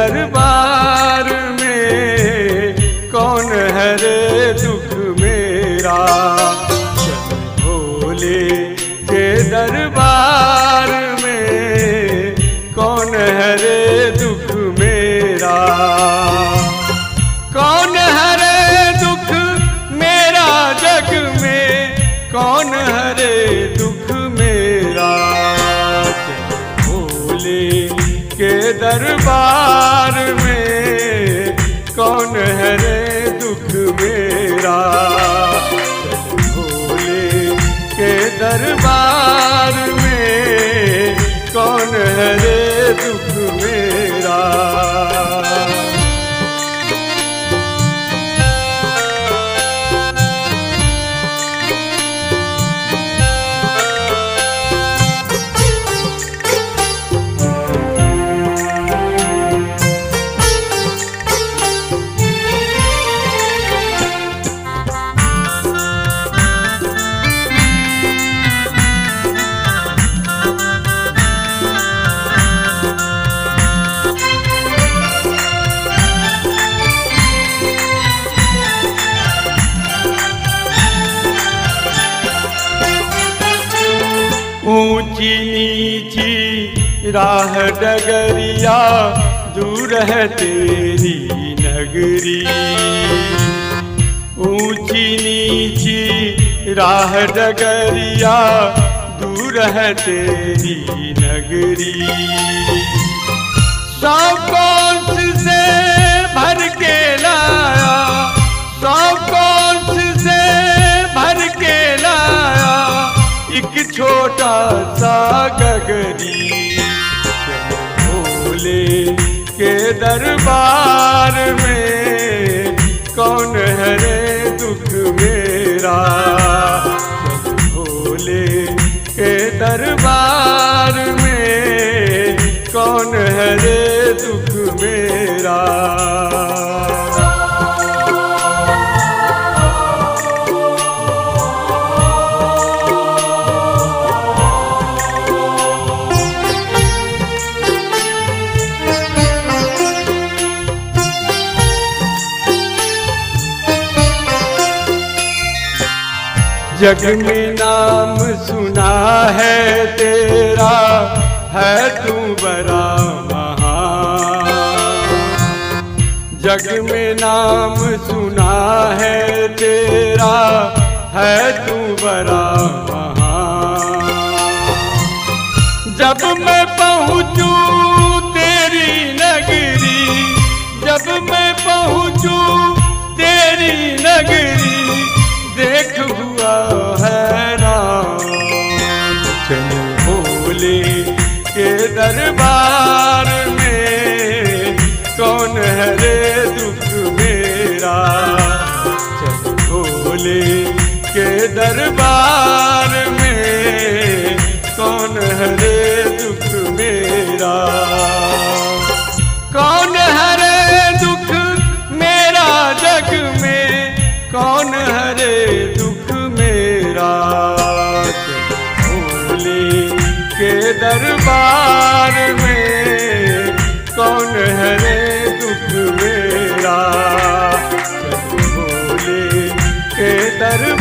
दरबार में कौन हरे दुख मेरा। चल भोले के दरबार में कौन हरे दुख मेरा। कौन हरे दुख मेरा जग में, कौन हरे दुख मेरा। चल भोले के दरबार में कौन हरे दुख मेरा। चल भोले के दरबार में कौन हरे दुख मेरा। ऊंची नीची राह डगरिया, दूर है तेरी नगरी। ऊंची नीची राह डगरिया, दूर है तेरी नगरी। सौ कोस से भर के लाया, सौ कोस से भर के लाया एक छोटा सा गगरी। चल भोले के दरबार में कौन हरे दुख मेरा। चल भोले के दरबार में कौन हरे दुख मेरा। जग में नाम सुना है तेरा, है तू बड़ा महान। जग में नाम सुना है तेरा, है तू बड़ा महान। जब मैं पहुँचूं तेरी नगरी, जब मैं पहुँचूं तेरी नगरी, देख हुआ हैरान। चल भोले के दरबार में कौन हरे दुख मेरा। चल भोले के दरबार में कौन हरे दुख मेरा। कौन हरे दुख मेरा जग में, कौन हरे दुख मेरा। चल भोले के दरबार में कौन हरे दुख मेरा। चल भोले के दरबार